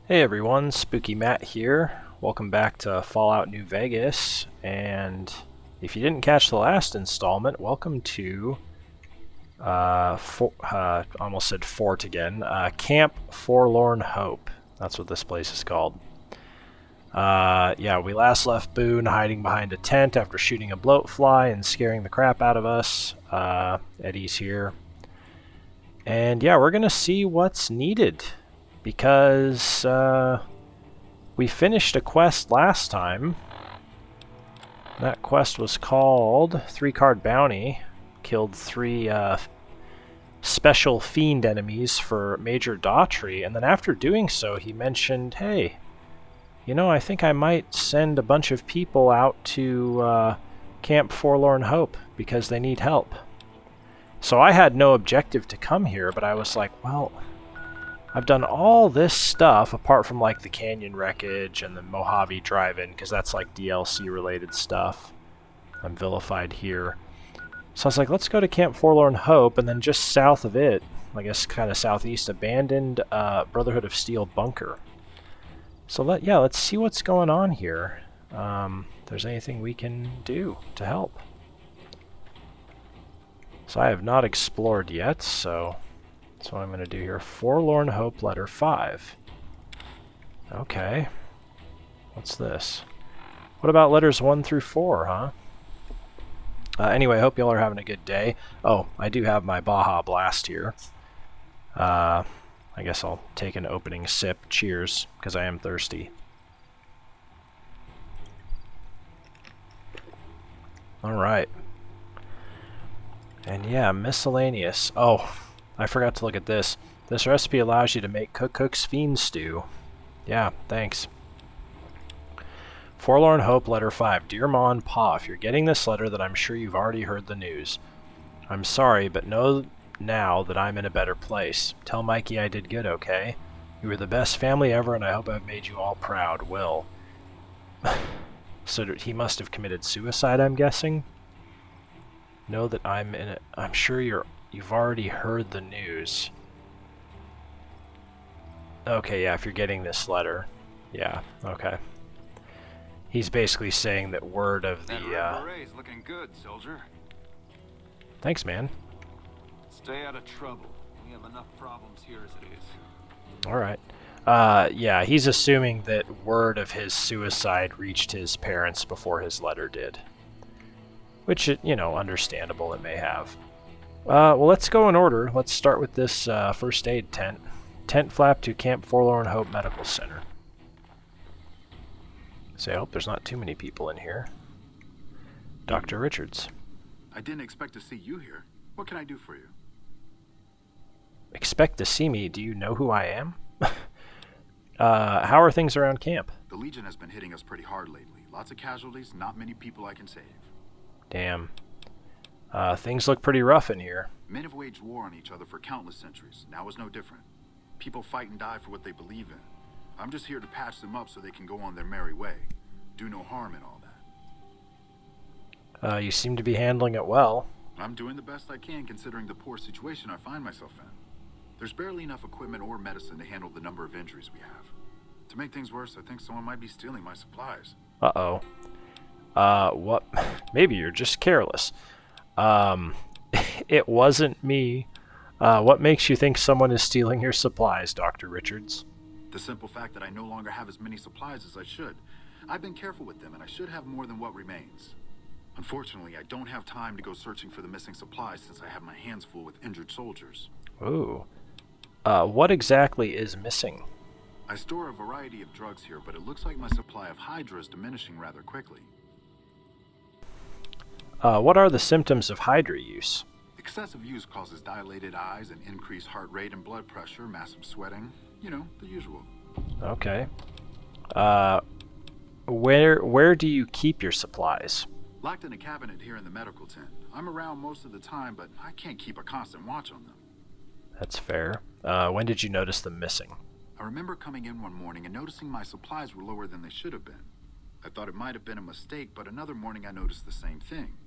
Hey everyone, Spooky Matt here. Welcome back to Fallout New Vegas. And if you didn't catch the last installment, welcome to almost said fort again. Camp Forlorn Hope. That's what this place is called. Yeah, we last left Boone hiding behind a tent after shooting a bloatfly and scaring the crap out of us. Eddie's here. And yeah, we're gonna see what's needed because we finished a quest last time. That quest was called 3-Card Bounty. Killed 3 special Fiend enemies for Major Dhatri, and then after doing so, he mentioned, hey, you know, I think I might send a bunch of people out to Camp Forlorn Hope because they need help. So I had no objective to come here, but I was like, well, I've done all this stuff apart from like the canyon wreckage and the Mojave drive-in because that's like DLC related stuff. I'm vilified here. So I was like, let's go to Camp Forlorn Hope, and then just south of it, I guess kind of southeast, abandoned Brotherhood of Steel bunker. So let's see what's going on here. If there's anything we can do to help. So I have not explored yet, so that's what I'm going to do here. Forlorn Hope letter 5. Okay. What's this? What about letters 1 through 4, huh? Anyway, I hope y'all are having a good day. Oh, I do have my Baja Blast here. I guess I'll take an opening sip. Cheers, because I am thirsty. Alright. And yeah, miscellaneous. Oh, I forgot to look at this. This recipe allows you to make Cook's Fiend stew. Yeah, thanks. Forlorn Hope letter 5. Dear Ma and Pa, if you're getting this letter, then I'm sure you've already heard the news. I'm sorry, but know now that I'm in a better place. Tell Mikey I did good, okay? You were the best family ever, and I hope I've made you all proud. Will. So he must have committed suicide, I'm guessing? Know that I'm in it. I'm sure you've already heard the news. Okay, yeah, if you're getting this letter. Yeah, okay. He's basically saying that word of the, That red beret's looking good, soldier. Thanks, man. Stay out of trouble. We have enough problems here as it is. Alright. Yeah, he's assuming that word of his suicide reached his parents before his letter did. Which, you know, understandable it may have. Well, let's go in order. Let's start with this first aid tent. Tent flap to Camp Forlorn Hope Medical Center. So I hope there's not too many people in here. Dr. Richards. I didn't expect to see you here. What can I do for you? Expect to see me? Do you know who I am? How are things around camp? The Legion has been hitting us pretty hard lately. Lots of casualties, not many people I can save. Damn. Things look pretty rough in here. Men have waged war on each other for countless centuries. Now is no different. People fight and die for what they believe in. I'm just here to patch them up so they can go on their merry way. Do no harm in all that. You seem to be handling it well. I'm doing the best I can considering the poor situation I find myself in. There's barely enough equipment or medicine to handle the number of injuries we have. To make things worse, I think someone might be stealing my supplies. Uh-oh. What? Maybe you're just careless. It wasn't me. What makes you think someone is stealing your supplies, Dr. Richards? The simple fact that I no longer have as many supplies as I should. I've been careful with them, and I should have more than what remains. Unfortunately, I don't have time to go searching for the missing supplies since I have my hands full with injured soldiers. Ooh. What exactly is missing? I store a variety of drugs here, but it looks like my supply of Hydra is diminishing rather quickly. What are the symptoms of Hydra use? Excessive use causes dilated eyes and increased heart rate and blood pressure, massive sweating. You know, the usual. Okay. Where do you keep your supplies? Locked in a cabinet here in the medical tent. I'm around most of the time, but I can't keep a constant watch on them. That's fair. When did you notice them missing? I remember coming in one morning and noticing my supplies were lower than they should have been. I thought it might have been a mistake, but another morning I noticed the same thing.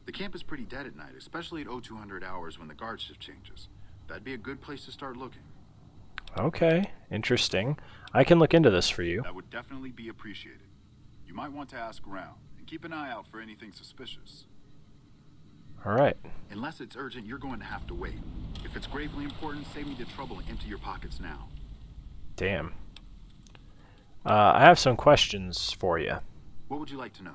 The camp is pretty dead at night, especially at 0200 hours when the guard shift changes. That'd be a good place to start looking. Okay, interesting. I can look into this for you. That would definitely be appreciated. You might want to ask around, and keep an eye out for anything suspicious. Alright. Unless it's urgent, you're going to have to wait. If it's gravely important, save me the trouble and empty your pockets now. Damn. I have some questions for you. What would you like to know?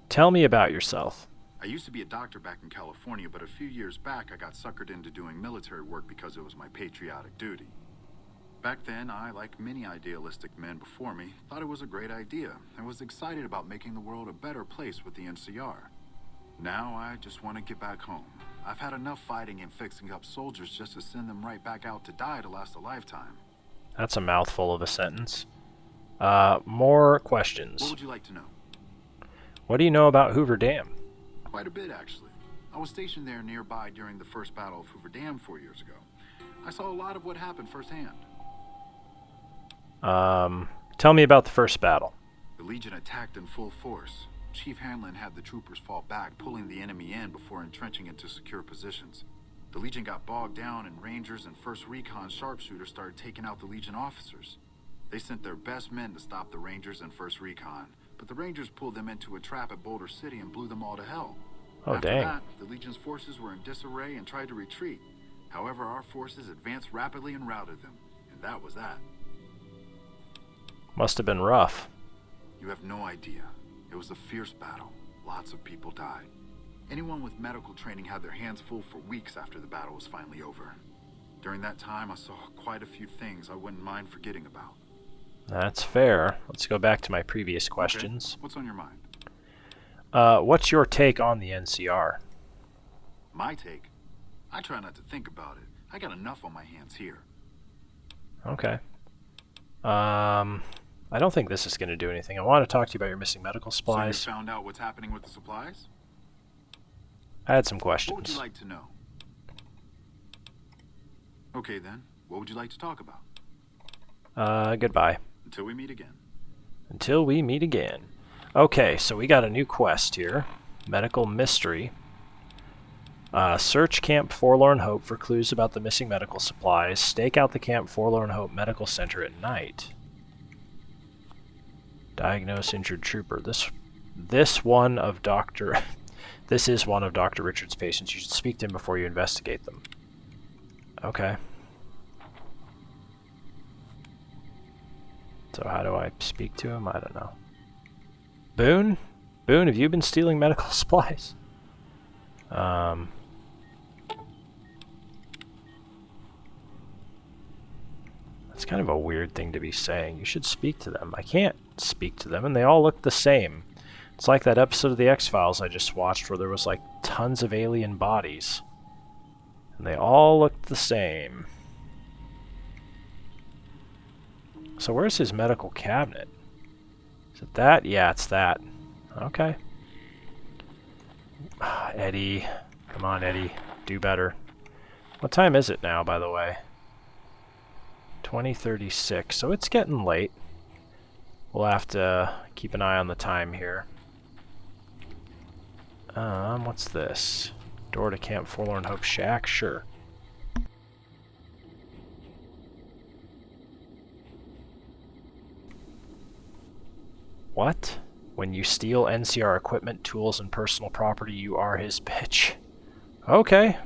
Tell me about yourself. I used to be a doctor back in California, but a few years back I got suckered into doing military work because it was my patriotic duty. Back then, I, like many idealistic men before me, thought it was a great idea and was excited about making the world a better place with the NCR. Now I just want to get back home. I've had enough fighting and fixing up soldiers just to send them right back out to die to last a lifetime. That's a mouthful of a sentence. More questions. What would you like to know? What do you know about Hoover Dam? Quite a bit, actually. I was stationed there nearby during the first Battle of Hoover Dam 4 years ago. I saw a lot of what happened firsthand. Tell me about the first battle. The Legion attacked in full force. Chief Hanlon had the troopers fall back, pulling the enemy in before entrenching into secure positions. The Legion got bogged down, and Rangers and First Recon sharpshooters started taking out the Legion officers. They sent their best men to stop the Rangers and First Recon, but the Rangers pulled them into a trap at Boulder City and blew them all to hell. Oh, After dang. that, the Legion's forces were in disarray and tried to retreat. However, our forces advanced rapidly and routed them, and that was that. Must have been rough. You have no idea. It was a fierce battle. Lots of people died. Anyone with medical training had their hands full for weeks after the battle was finally over. During that time, I saw quite a few things I wouldn't mind forgetting about. That's fair. Let's go back to my previous questions. Okay. What's on your mind? What's your take on the NCR? My take? I try not to think about it. I got enough on my hands here. Okay. I don't think this is going to do anything. I want to talk to you about your missing medical supplies. So you found out what's happening with the supplies? I had some What questions. would you like to know? Okay then, what would you like to talk about? Goodbye. Until we meet again. Until we meet again. Okay, so we got a new quest here. Medical Mystery. Search Camp Forlorn Hope for clues about the missing medical supplies. Stake out the Camp Forlorn Hope Medical Center at night. Diagnose injured trooper. This one of Dr. This is one of Dr. Richard's patients. You should speak to him before you investigate them. Okay. So how do I speak to him? I don't know. Boone? Boone, have you been stealing medical supplies? That's kind of a weird thing to be saying. You should speak to them. I can't speak to them, and they all look the same. It's like that episode of The X-Files I just watched where there was like tons of alien bodies. And they all looked the same. So where's his medical cabinet? Is it that? Yeah, it's that. Okay. Eddie. Come on, Eddie. Do better. What time is it now, by the way? 20:36. So it's getting late. We'll have to keep an eye on the time here. What's this? Door to Camp Forlorn Hope Shack? Sure. What? When you steal NCR equipment, tools, and personal property, you are his bitch. Okay.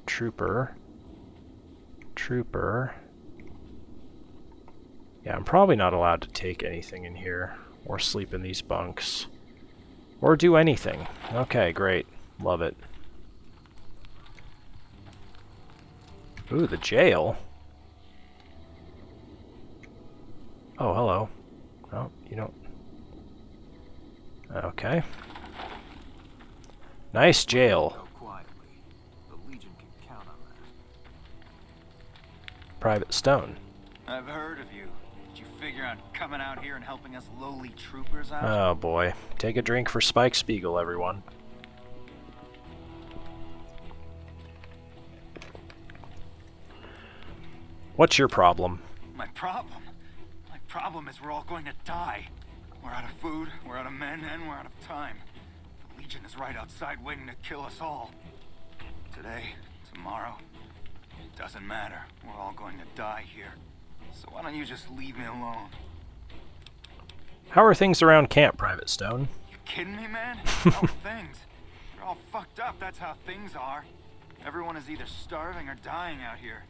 Trooper. Yeah, I'm probably not allowed to take anything in here, or sleep in these bunks, or do anything. Okay, great. Love it. Ooh, the jail. Oh, hello. Oh, you don't... Okay. Nice jail. Go quietly. The Legion can count on that. Private Stone. I've heard of you. Did you figure on coming out here and helping us lowly troopers out? Oh boy. Take a drink for Spike Spiegel, everyone. What's your problem? My problem? My problem is we're all going to die. We're out of food, we're out of men, and we're out of time. The Legion is right outside waiting to kill us all. Today, tomorrow, Doesn't matter. We're all going to die here. So why don't you just leave me alone? How are things around camp, Private Stone? You kidding me, man? Oh, things. They're all fucked up, that's how things are. Everyone is either starving or dying out here.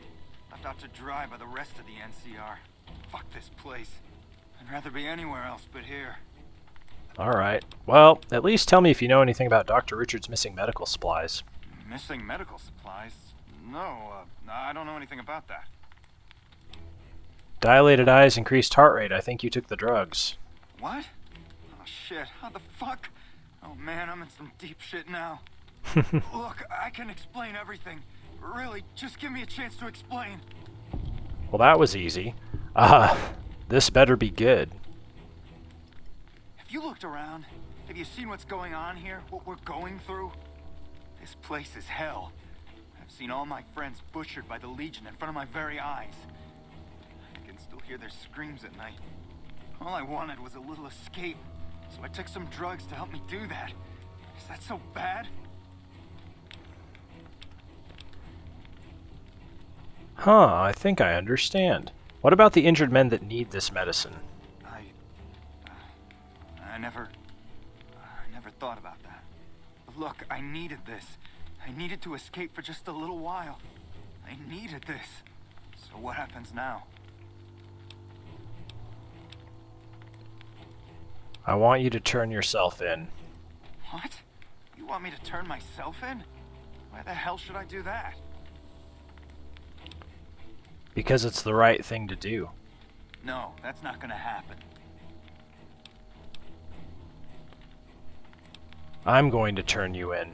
Left out to dry by the rest of the NCR. Fuck this place. I'd rather be anywhere else but here. Alright. Well, at least tell me if you know anything about Dr. Richard's missing medical supplies. Missing medical supplies? No, I don't know anything about that. Dilated eyes, increased heart rate. I think you took the drugs. What? Oh shit, how the fuck? Oh man, I'm in some deep shit now. Look, I can explain everything. Really, just give me a chance to explain. Well, that was easy. This better be good. Have you looked around? Have you seen what's going on here? What we're going through? This place is hell. I've seen all my friends butchered by the Legion in front of my very eyes. I can still hear their screams at night. All I wanted was a little escape, so I took some drugs to help me do that. Is that so bad? Huh, I think I understand. What about the injured men that need this medicine? I never thought about that. Look, I needed this. I needed to escape for just a little while. I needed this. So what happens now? I want you to turn yourself in. What? You want me to turn myself in? Why the hell should I do that? Because it's the right thing to do. No, that's not gonna happen. I'm going to turn you in.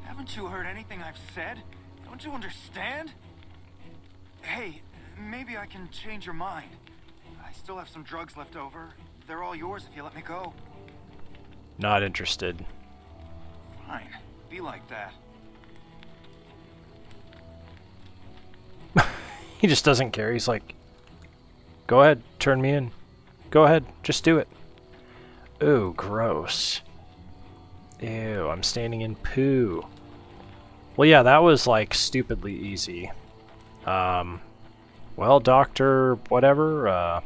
Haven't you heard anything I've said? Don't you understand? Hey, maybe I can change your mind. I still have some drugs left over. They're all yours if you let me go. Not interested. Fine. Be like that. He just doesn't care. He's like, go ahead, turn me in. Go ahead, just do it. Ooh, gross. Ew, I'm standing in poo. Well, yeah, that was like stupidly easy. Well, Doctor whatever,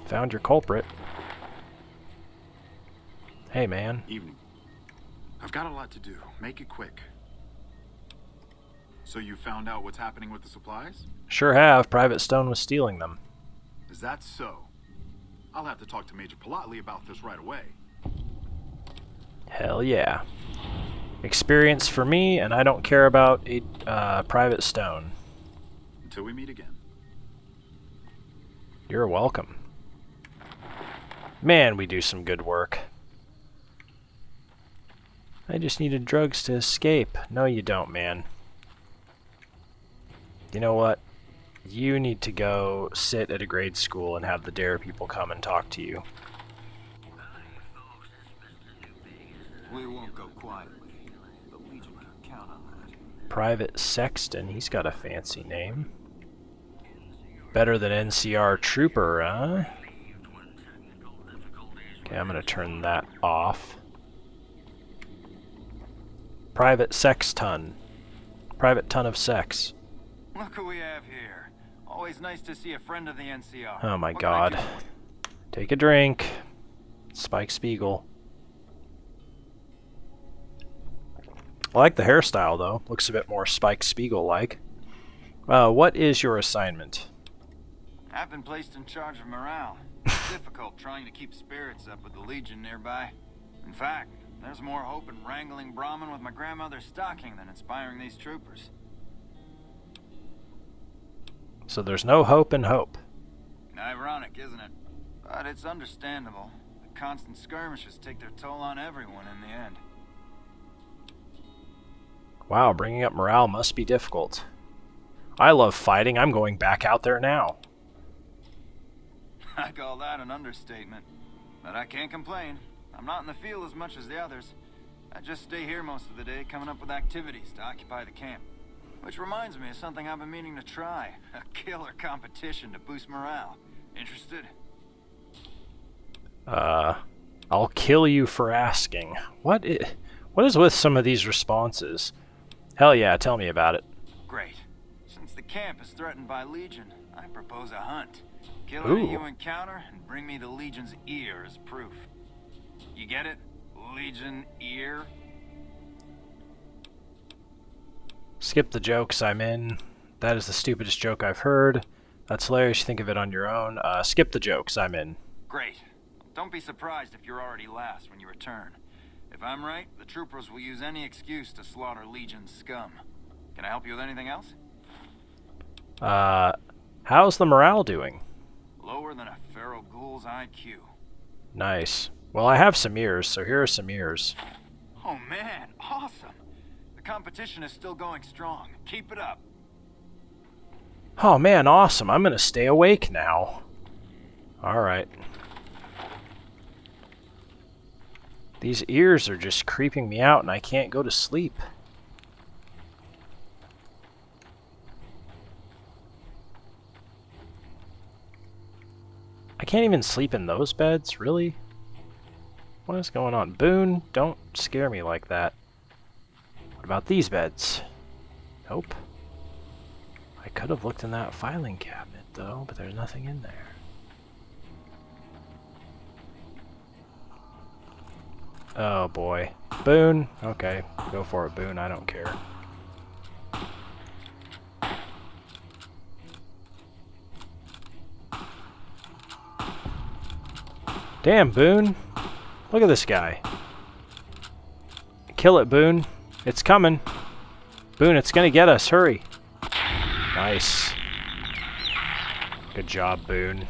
found your culprit. Hey, man. Evening. I've got a lot to do. Make it quick. So you found out what's happening with the supplies? Sure have. Private Stone was stealing them. Is that so? I'll have to talk to Major Politely about this right away. Hell yeah. Experience for me, and I don't care about a Private Stone. Until we meet again. You're welcome. Man, we do some good work. I just needed drugs to escape. No, you don't, man. You know what? You need to go sit at a grade school and have the DARE people come and talk to you. We won't go quietly. The Legion can count on that. Private Sexton, he's got a fancy name. Better than NCR Trooper, huh? Okay, I'm gonna turn that off. Private Sexton. Private Ton of Sex. Look who we have here. Always nice to see a friend of the NCR. Oh my What can I god. do? Take a drink. Spike Spiegel. I like the hairstyle though. Looks a bit more Spike Spiegel-like. What is your assignment? I've been placed in charge of morale. It's difficult trying to keep spirits up with the Legion nearby. In fact, there's more hope in wrangling Brahmin with my grandmother's stocking than inspiring these troopers. So there's no hope in hope. Ironic, isn't it? But it's understandable. The constant skirmishes take their toll on everyone in the end. Wow, bringing up morale must be difficult. I love fighting. I'm going back out there now. I call that an understatement. But I can't complain. I'm not in the field as much as the others. I just stay here most of the day, coming up with activities to occupy the camp. Which reminds me of something I've been meaning to try. A killer competition to boost morale. Interested? I'll kill you for asking. What is with some of these responses? Hell yeah, tell me about it. Great. Since the camp is threatened by Legion, I propose a hunt. Kill any Ooh. you encounter and bring me the Legion's ear as proof. You get it? Legion ear? Skip the jokes, I'm in. That is the stupidest joke I've heard. That's hilarious, you think of it on your own. Skip the jokes, I'm in. Great. Don't be surprised if you're already last when you return. If I'm right, the troopers will use any excuse to slaughter Legion's scum. Can I help you with anything else? How's the morale doing? Lower than a feral ghoul's IQ. Nice. Well, I have some ears, so here are some ears. Oh man, awesome. The competition is still going strong. Keep it up. Oh man, awesome. I'm gonna stay awake now. Alright. These ears are just creeping me out and I can't go to sleep. I can't even sleep in those beds, really? What is going on? Boone, don't scare me like that. What about these beds? Nope. I could have looked in that filing cabinet, though, but there's nothing in there. Oh, boy. Boone? Okay, go for it, Boone. I don't care. Damn, Boone. Look at this guy. Kill it, Boone. It's coming. Boone, it's gonna get us. Hurry. Nice. Good job, Boone.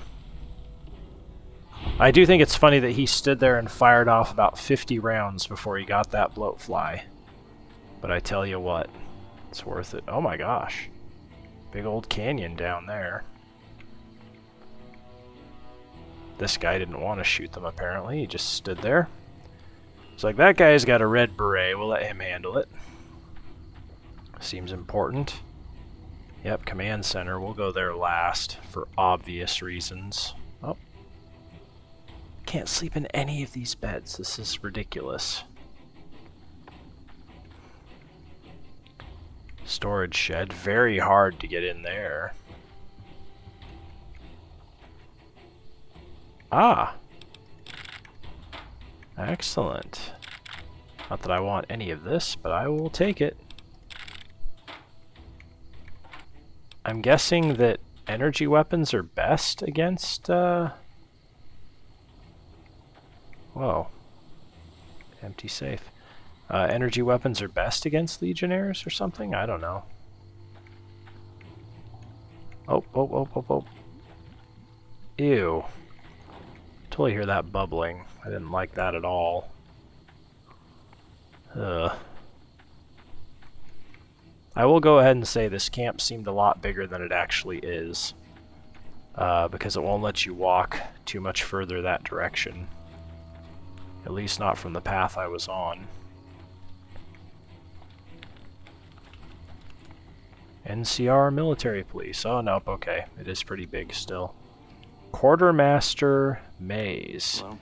I do think it's funny that he stood there and fired off about 50 rounds before he got that bloatfly. But I tell you what, it's worth it. Oh my gosh. Big old canyon down there. This guy didn't want to shoot them, apparently. He just stood there. It's like, that guy's got a red beret. We'll let him handle it. Seems important. Yep, command center. We'll go there last for obvious reasons. Oh. Can't sleep in any of these beds. This is ridiculous. Storage shed. Very hard to get in there. Ah. Excellent. Not that I want any of this, but I will take it. I'm guessing that energy weapons are best against, Whoa. Empty safe. Energy weapons are best against legionnaires or something? I don't know. Oh. Ew. Totally hear that bubbling. I didn't like that at all. Ugh. I will go ahead and say this camp seemed a lot bigger than it actually is. Because it won't let you walk too much further that direction. At least not from the path I was on. NCR military police. Oh, nope, okay. It is pretty big still. Quartermaster Maze. Hello?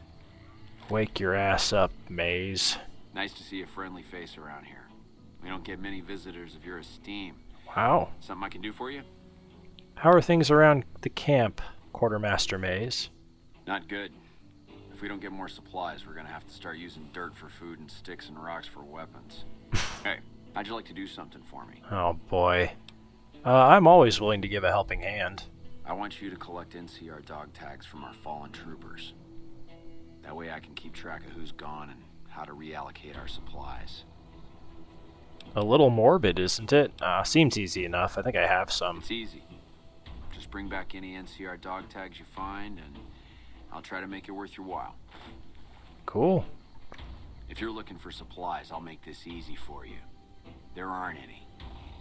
Wake your ass up, Maze. Nice to see a friendly face around here. We don't get many visitors of your esteem. Wow. Something I can do for you? How are things around the camp, Quartermaster Maze? Not good. If we don't get more supplies, we're gonna have to start using dirt for food and sticks and rocks for weapons. Hey, how'd you like to do something for me? Oh boy. I'm always willing to give a helping hand. I want you to collect NCR dog tags from our fallen troopers. That way I can keep track of who's gone and how to reallocate our supplies. A little morbid, isn't it? Seems easy enough. I think I have some. It's easy. Just bring back any NCR dog tags you find, and I'll try to make it worth your while. Cool. If you're looking for supplies, I'll make this easy for you. There aren't any.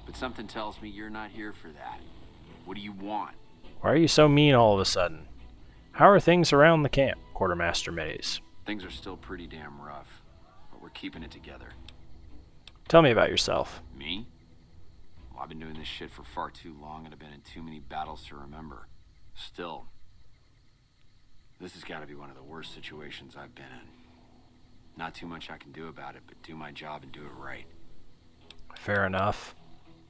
But something tells me you're not here for that. What do you want? Why are you so mean all of a sudden? How are things around the camp, Quartermaster Maze? Things are still pretty damn rough, but we're keeping it together. Tell me about yourself. Me? Well, I've been doing this shit for far too long and I've been in too many battles to remember. Still, this has got to be one of the worst situations I've been in. Not too much I can do about it, but do my job and do it right. Fair enough.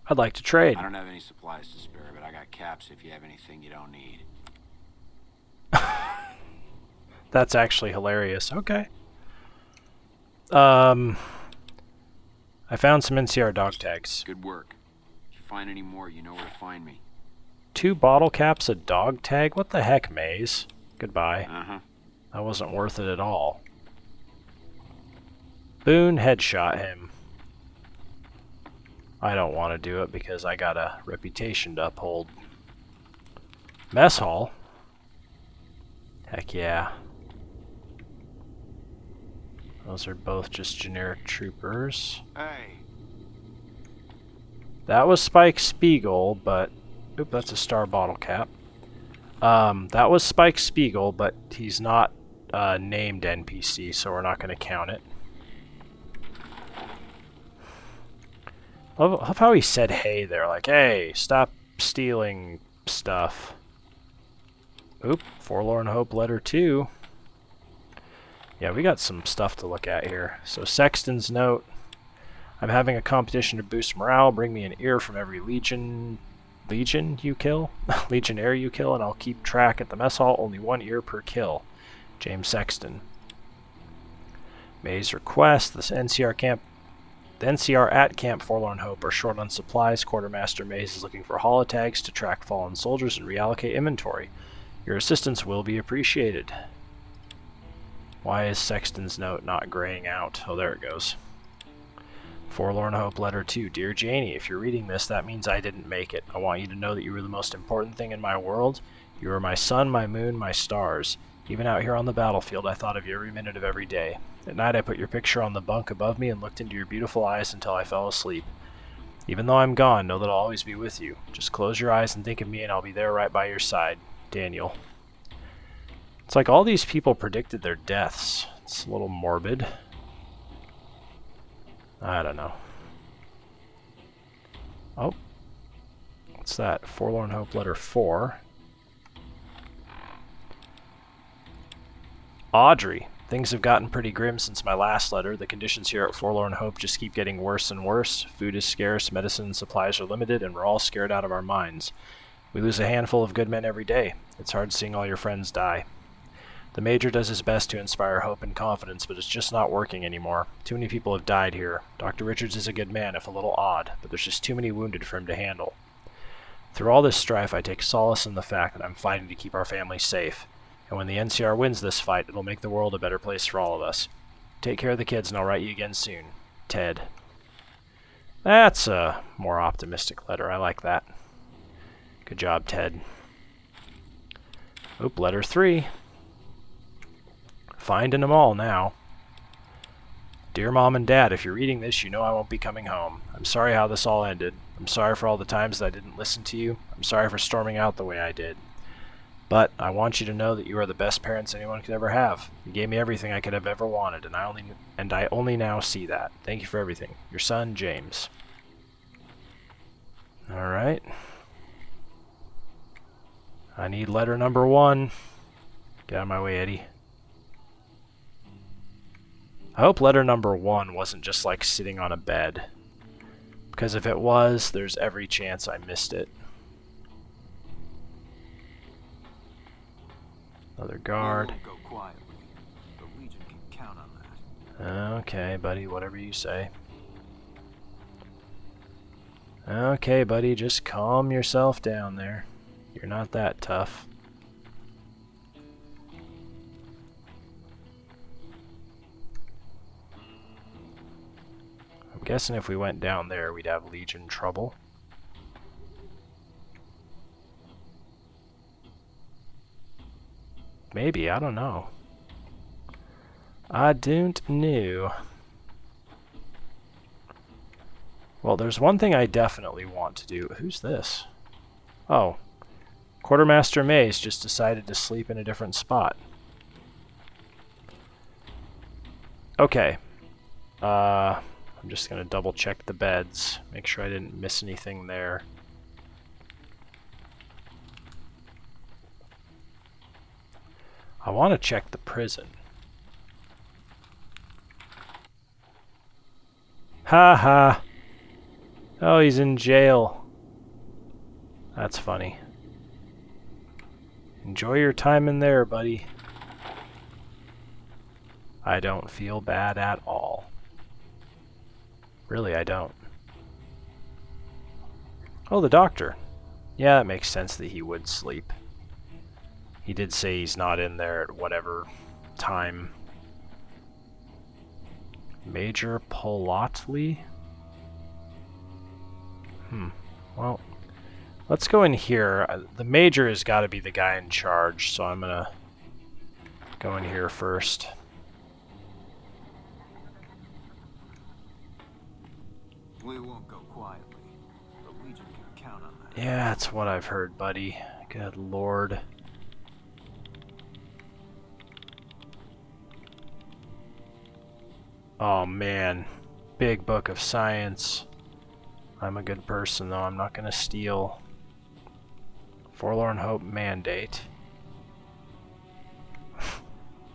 I'd like to trade. I don't have any supplies to spare, but I got caps if you have anything you don't need. That's actually hilarious. Okay. I found some NCR dog tags. Good work. If you find any more, you know where to find me. 2 bottle caps, a dog tag? What the heck, Maze? Goodbye. Uh-huh. That wasn't worth it at all. Boone headshot him. I don't want to do it because I got a reputation to uphold. Mess hall? Heck yeah. Those are both just generic troopers. Hey. That was Spike Spiegel, but... Oop, that's a star bottle cap. That was Spike Spiegel, but he's not named NPC, so we're not going to count it. Love how he said hey there, like, hey, stop stealing stuff. Oop, Forlorn Hope letter 2. Yeah, we got some stuff to look at here. So Sexton's note. I'm having a competition to boost morale. Bring me an ear from every legion you kill? Legionnaire you kill, and I'll keep track at the mess hall. Only 1 ear per kill. James Sexton. May's request. The NCR at Camp Forlorn Hope are short on supplies. Quartermaster Mays is looking for holotags to track fallen soldiers and reallocate inventory. Your assistance will be appreciated. Why is Sexton's note not graying out? Oh, there it goes. Forlorn Hope letter 2. Dear Janie, if you're reading this, that means I didn't make it. I want you to know that you were the most important thing in my world. You were my sun, my moon, my stars. Even out here on the battlefield, I thought of you every minute of every day. At night, I put your picture on the bunk above me and looked into your beautiful eyes until I fell asleep. Even though I'm gone, know that I'll always be with you. Just close your eyes and think of me, and I'll be there right by your side. Daniel. It's like all these people predicted their deaths. It's a little morbid. I don't know. Oh. What's that? Forlorn Hope letter 4. Audrey. Things have gotten pretty grim since my last letter. The conditions here at Forlorn Hope just keep getting worse and worse. Food is scarce, medicine and supplies are limited, and we're all scared out of our minds. We lose a handful of good men every day. It's hard seeing all your friends die. The Major does his best to inspire hope and confidence, but it's just not working anymore. Too many people have died here. Dr. Richards is a good man, if a little odd, but there's just too many wounded for him to handle. Through all this strife, I take solace in the fact that I'm fighting to keep our family safe. And when the NCR wins this fight, it'll make the world a better place for all of us. Take care of the kids, and I'll write you again soon. Ted. That's a more optimistic letter. I like that. Good job, Ted. Oop, letter 3. Finding them all now. Dear Mom and Dad, if you're reading this, you know I won't be coming home. I'm sorry how this all ended. I'm sorry for all the times that I didn't listen to you. I'm sorry for storming out the way I did. But I want you to know that you are the best parents anyone could ever have. You gave me everything I could have ever wanted, and I only now see that. Thank you for everything. Your son, James. All right. I need letter number 1. Get out of my way, Eddie. I hope letter number 1 wasn't just like sitting on a bed. Because if it was, there's every chance I missed it. Another guard. Go quietly. The Legion can count on that. Okay, buddy, whatever you say. Okay, buddy, just calm yourself down there. You're not that tough. I'm guessing if we went down there, we'd have Legion trouble. Maybe, I don't know. I don't know. Well, there's one thing I definitely want to do. Who's this? Oh. Quartermaster Mays just decided to sleep in a different spot. Okay. I'm just going to double check the beds. Make sure I didn't miss anything there. I want to check the prison. Ha ha. Oh, he's in jail. That's funny. Enjoy your time in there, buddy. I don't feel bad at all. Really, I don't. Oh, the doctor. Yeah, it makes sense that he would sleep. He did say he's not in there at whatever time. Major Polotli? Well, let's go in here. The major has got to be the guy in charge, so I'm gonna go in here first. We won't go quietly. The Legion can count on that. Yeah, that's what I've heard, buddy. Good lord. Oh man, big book of science. I'm a good person though, I'm not gonna steal. Forlorn Hope mandate.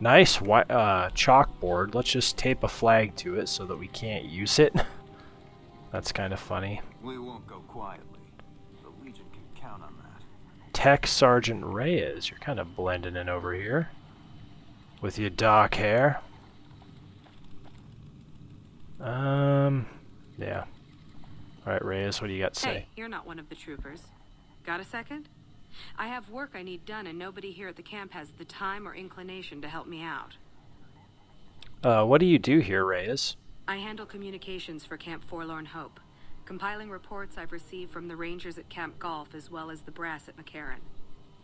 Nice chalkboard. Let's just tape a flag to it so that we can't use it. That's kind of funny. We won't go quietly. The Legion can count on that. Tech Sergeant Reyes, you're kind of blending in over here with your dark hair. Yeah. Alright, Reyes, what do you got to say? Hey, you're not one of the troopers. Got a second? I have work I need done, and nobody here at the camp has the time or inclination to help me out. What do you do here, Reyes? I handle communications for Camp Forlorn Hope, compiling reports I've received from the rangers at Camp Golf as well as the brass at McCarran.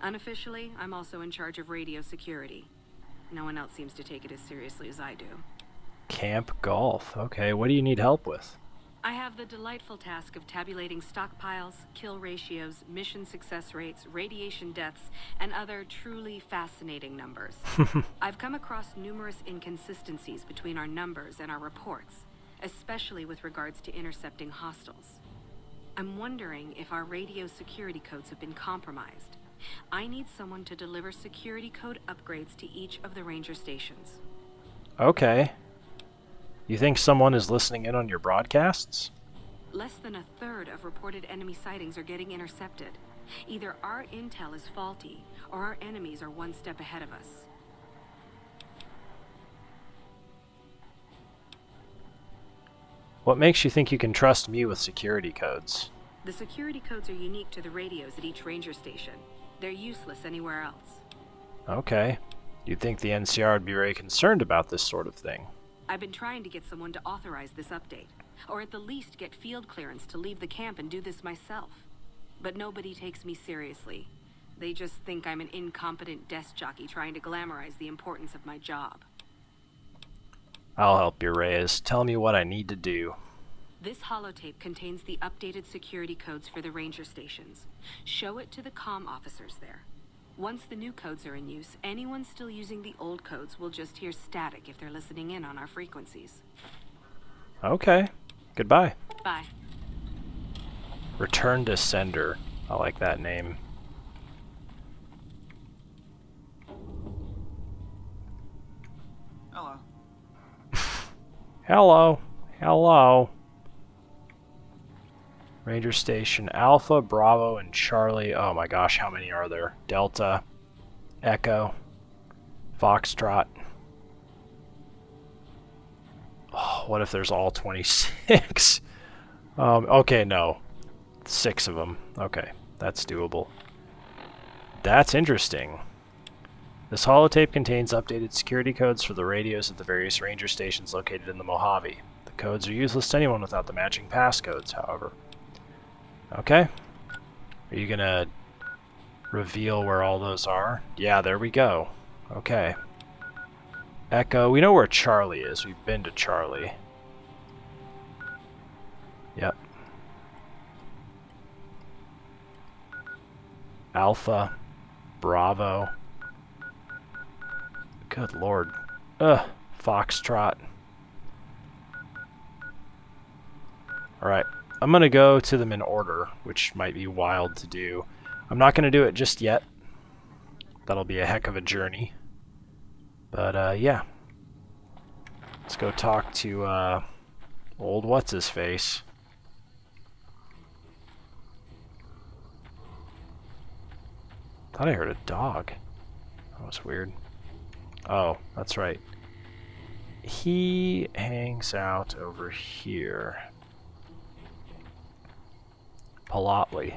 Unofficially, I'm also in charge of radio security. No one else seems to take it as seriously as I do. Camp Golf. Okay, what do you need help with? I have the delightful task of tabulating stockpiles, kill ratios, mission success rates, radiation deaths, and other truly fascinating numbers. I've come across numerous inconsistencies between our numbers and our reports, especially with regards to intercepting hostiles. I'm wondering if our radio security codes have been compromised. I need someone to deliver security code upgrades to each of the ranger stations. Okay. You think someone is listening in on your broadcasts? Less than a third of reported enemy sightings are getting intercepted. Either our intel is faulty, or our enemies are one step ahead of us. What makes you think you can trust me with security codes? The security codes are unique to the radios at each ranger station. They're useless anywhere else. Okay. You'd think the NCR would be very concerned about this sort of thing. I've been trying to get someone to authorize this update, or at the least get field clearance to leave the camp and do this myself. But nobody takes me seriously. They just think I'm an incompetent desk jockey trying to glamorize the importance of my job. I'll help you, Reyes. Tell me what I need to do. This holotape contains the updated security codes for the ranger stations. Show it to the comm officers there. Once the new codes are in use, anyone still using the old codes will just hear static if they're listening in on our frequencies. Okay. Goodbye. Bye. Return to sender. I like that name. Hello. Hello. Hello. Ranger Station Alpha, Bravo, and Charlie. Oh my gosh, how many are there? Delta, Echo, Foxtrot. Oh, what if there's all 26? Okay, no. 6 of them. Okay, that's doable. That's interesting. This holotape contains updated security codes for the radios at the various ranger stations located in the Mojave. The codes are useless to anyone without the matching passcodes, however. Okay. Are you gonna reveal where all those are? Yeah, there we go. Okay. Echo, we know where Charlie is. We've been to Charlie. Yep. Alpha, Bravo. Good lord. Foxtrot. Alright. I'm going to go to them in order, which might be wild to do. I'm not going to do it just yet. That'll be a heck of a journey. But, yeah. Let's go talk to, old what's-his-face. Thought I heard a dog. That was weird. Oh, that's right. He hangs out over here. Politely.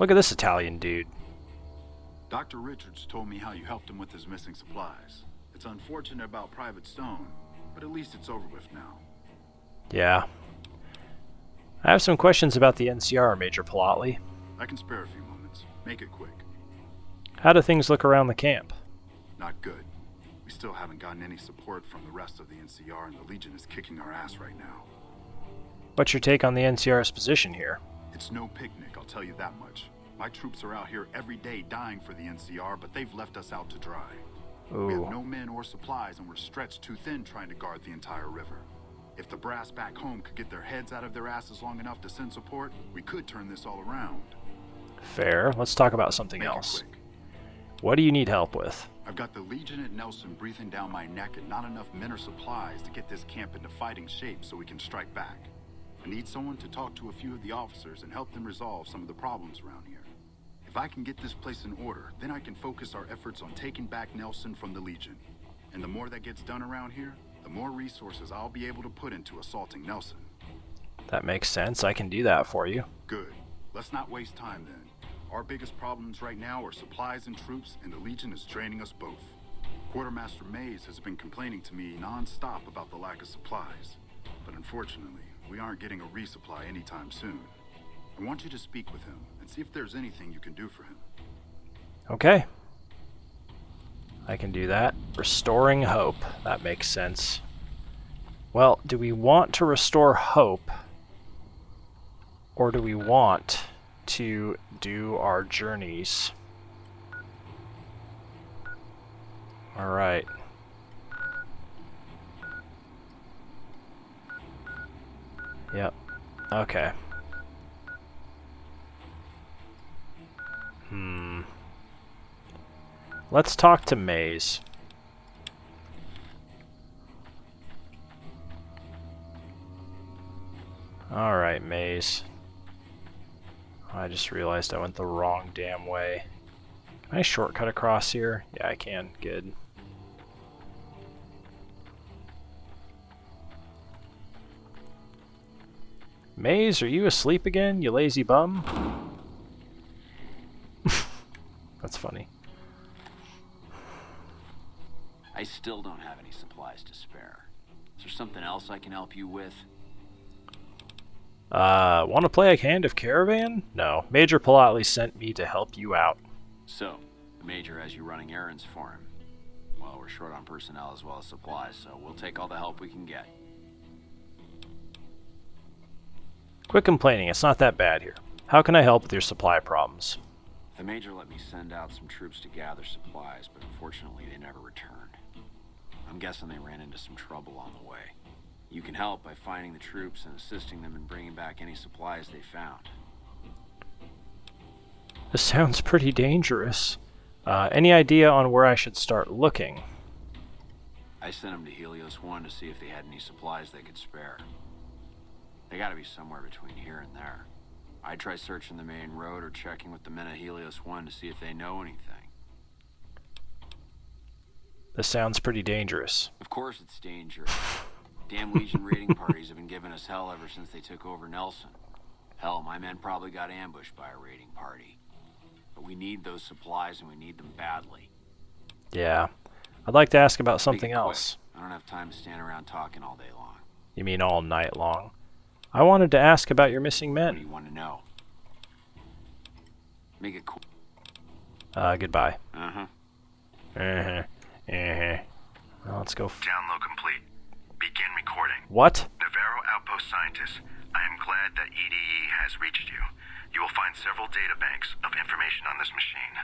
Look at this Italian dude. Dr. Richards told me how you helped him with his missing supplies. It's unfortunate about Private Stone, but at least it's over with now. Yeah. I have some questions about the NCR, Major Politely. I can spare a few moments. Make it quick. How do things look around the camp? Not good. We still haven't gotten any support from the rest of the NCR, and the Legion is kicking our ass right now. What's your take on the NCR's position here? It's no picnic, I'll tell you that much. My troops are out here every day dying for the NCR, but they've left us out to dry. We have no men or supplies, and we're stretched too thin trying to guard the entire river. If the brass back home could get their heads out of their asses long enough to send support, we could turn this all around. Fair. Let's talk about something else. What do you need help with? I've got the Legion at Nelson breathing down my neck and not enough men or supplies to get this camp into fighting shape so we can strike back. I need someone to talk to a few of the officers and help them resolve some of the problems around here. If I can get this place in order, then I can focus our efforts on taking back Nelson from the Legion. And the more that gets done around here, the more resources I'll be able to put into assaulting Nelson. That makes sense. I can do that for you. Good. Let's not waste time then. Our biggest problems right now are supplies and troops, and the Legion is draining us both. Quartermaster Mays has been complaining to me non-stop about the lack of supplies. But unfortunately, we aren't getting a resupply anytime soon. I want you to speak with him and see if there's anything you can do for him. Okay. I can do that. Restoring hope. That makes sense. Well, do we want to restore hope? Or do we want to do our journeys? Alright. Yep. Okay. Let's talk to Maze. Alright, Maze. I just realized I went the wrong damn way. Can I shortcut across here? Yeah, I can. Good. Maze, are you asleep again, you lazy bum? That's funny. I still don't have any supplies to spare. Is there something else I can help you with? Want to play a hand of Caravan? No. Major politely sent me to help you out. So, the Major has you running errands for him. Well, we're short on personnel as well as supplies, so we'll take all the help we can get. Quit complaining, it's not that bad here. How can I help with your supply problems? The Major let me send out some troops to gather supplies, but unfortunately they never returned. I'm guessing they ran into some trouble on the way. You can help by finding the troops and assisting them in bringing back any supplies they found. This sounds pretty dangerous. Any idea on where I should start looking? I sent them to Helios 1 to see if they had any supplies they could spare. They gotta be somewhere between here and there. I'd try searching the main road or checking with the men at Helios 1 to see if they know anything. This sounds pretty dangerous. Of course it's dangerous. Damn Legion raiding parties have been giving us hell ever since they took over Nelson. Hell, my men probably got ambushed by a raiding party. But we need those supplies and we need them badly. Yeah. I'd like to ask about something else. I don't have time to stand around talking all day long. You mean all night long? I wanted to ask about your missing What do men. you want to know? Make it quick. Goodbye. Uh-huh. Well, let's go. Download complete. Begin recording. What? Navarro Outpost Scientist, I am glad that EDE has reached you. You will find several databanks of information on this machine.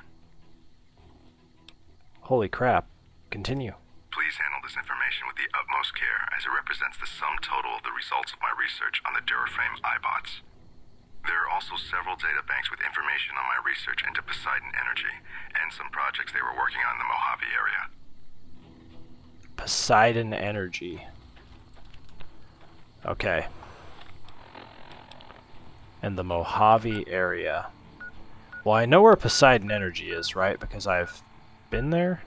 Holy crap. Continue. Please handle this information with the utmost care, as it represents the sum total of the results of my research on the Duraframe iBots. There are also several databanks with information on my research into Poseidon Energy, and some projects they were working on in the Mojave area. Poseidon Energy. Okay. In the Mojave area. Well, I know where Poseidon Energy is, right? Because I've been there.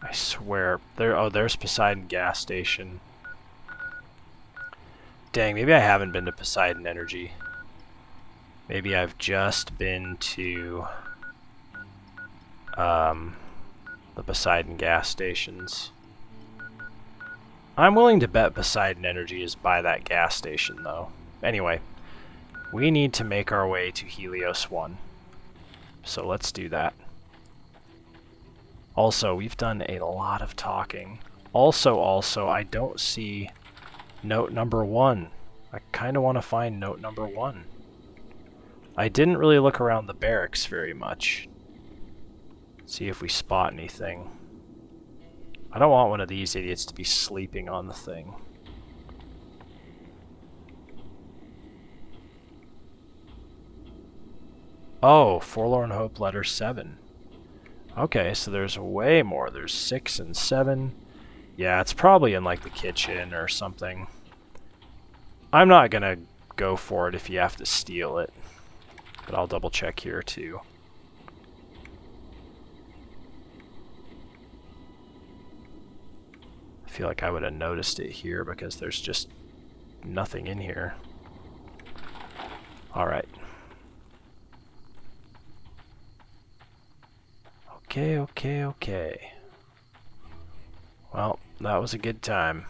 I swear. There's Poseidon gas station. Dang, maybe I haven't been to Poseidon Energy. Maybe I've just been to the Poseidon gas stations. I'm willing to bet Poseidon Energy is by that gas station, though. Anyway, we need to make our way to Helios 1. So let's do that. Also, we've done a lot of talking. Also, I don't see note number 1. I kind of want to find note number 1. I didn't really look around the barracks very much. See if we spot anything. I don't want one of these idiots to be sleeping on the thing. Oh, Forlorn Hope letter 7. Okay, so there's way more. There's 6 and 7. Yeah, it's probably in like the kitchen or something. I'm not gonna go for it if you have to steal it. But I'll double check here too. I feel like I would have noticed it here because there's just nothing in here. Alright. Okay. Well, that was a good time.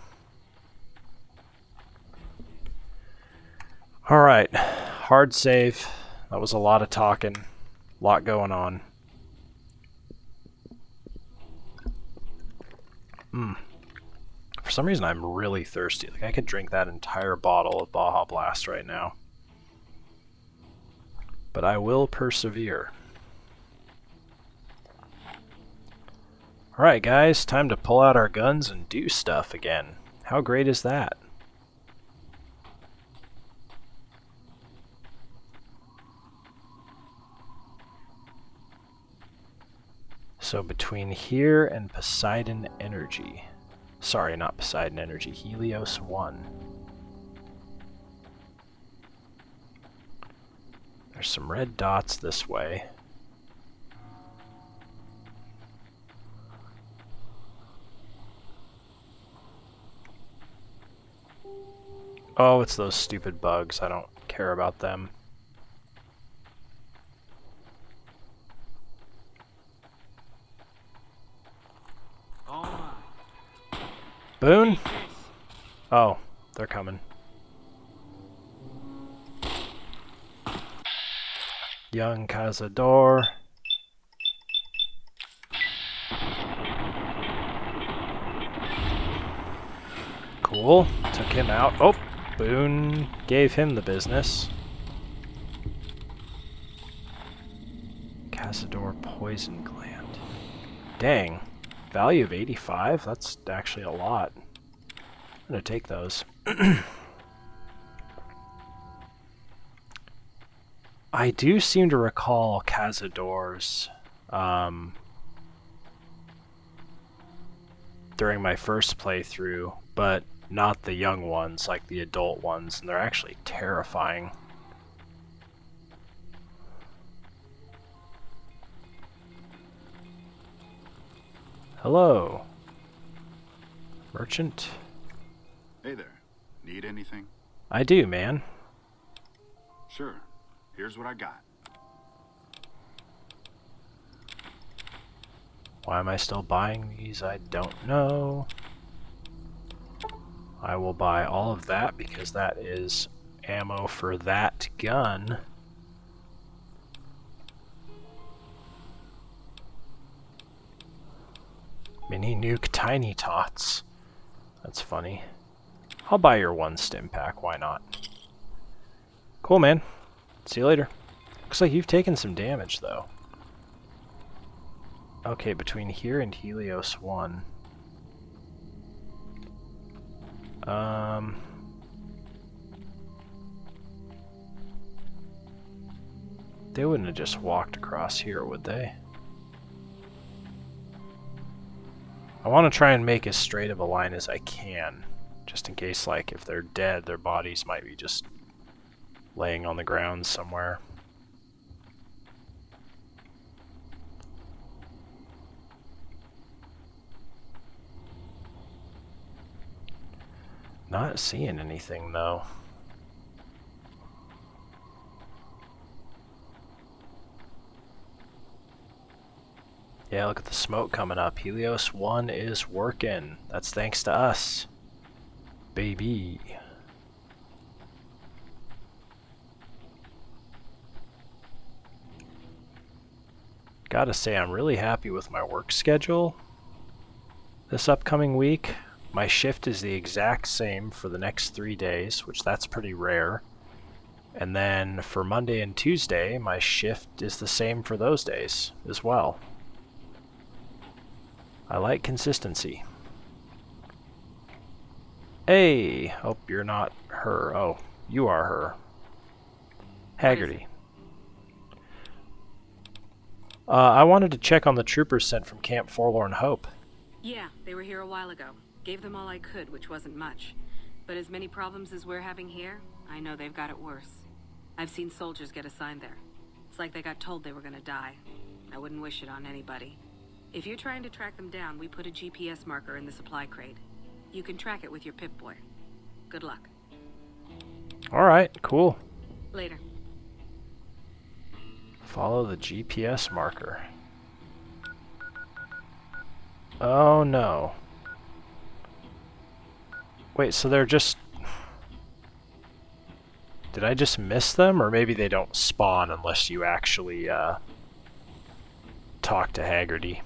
Alright, hard save. That was a lot of talking. A lot going on. For some reason I'm really thirsty. Like I could drink that entire bottle of Baja Blast right now. But I will persevere. Alright guys, time to pull out our guns and do stuff again. How great is that? So between here and Poseidon Energy. Sorry, not Poseidon Energy, Helios 1. There's some red dots this way. Oh, it's those stupid bugs. I don't care about them. Boone? Oh, they're coming. Young Cazador. Cool. Took him out. Oh, Boone gave him the business. Cazador poison gland. Dang. Value of 85? That's actually a lot. I'm gonna take those. I do seem to recall Cazadors during my first playthrough, but not the young ones, like the adult ones, and they're actually terrifying. Hello. Merchant? Hey there. Need anything? I do, man. Sure. Here's what I got. Why am I still buying these? I don't know. I will buy all of that because that is ammo for that gun. Mini nuke tiny tots. That's funny. I'll buy your one stim pack, why not? Cool, man. See you later. Looks like you've taken some damage, though. Okay, between here and Helios 1. They wouldn't have just walked across here, would they? I want to try and make as straight of a line as I can, just in case, like, if they're dead, their bodies might be just laying on the ground somewhere. Not seeing anything, though. Yeah, look at the smoke coming up. Helios 1 is working. That's thanks to us. Baby. Gotta say, I'm really happy with my work schedule this upcoming week. My shift is the exact same for the next 3 days, which that's pretty rare. And then for Monday and Tuesday, my shift is the same for those days as well. I like consistency. Hey, hope you're not her. Oh, you are her. Haggerty. I wanted to check on the troopers sent from Camp Forlorn Hope. Yeah, they were here a while ago. Gave them all I could, which wasn't much. But as many problems as we're having here, I know they've got it worse. I've seen soldiers get assigned there. It's like they got told they were gonna die. I wouldn't wish it on anybody. If you're trying to track them down, we put a GPS marker in the supply crate. You can track it with your Pip-Boy. Good luck. Alright, cool. Later. Follow the GPS marker. Oh no. Wait, so they're just... Did I just miss them? Or maybe they don't spawn unless you actually talk to Haggerty.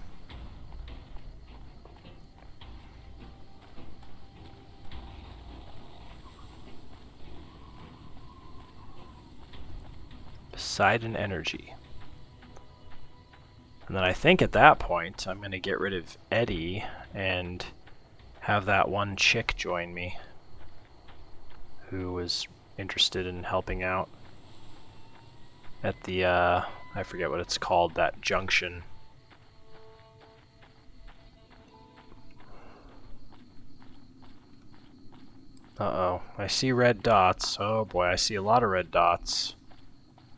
Poseidon Energy. And then I think at that point I'm going to get rid of Eddie and have that one chick join me who was interested in helping out at the, I forget what it's called, that junction. Uh-oh, I see red dots. Oh boy, I see a lot of red dots.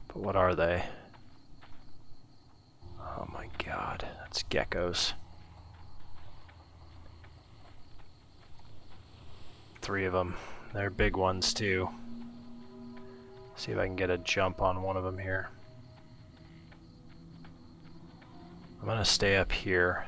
But what are they? Oh my god, that's geckos. 3 of them. They're big ones too. See if I can get a jump on one of them here. I'm gonna stay up here.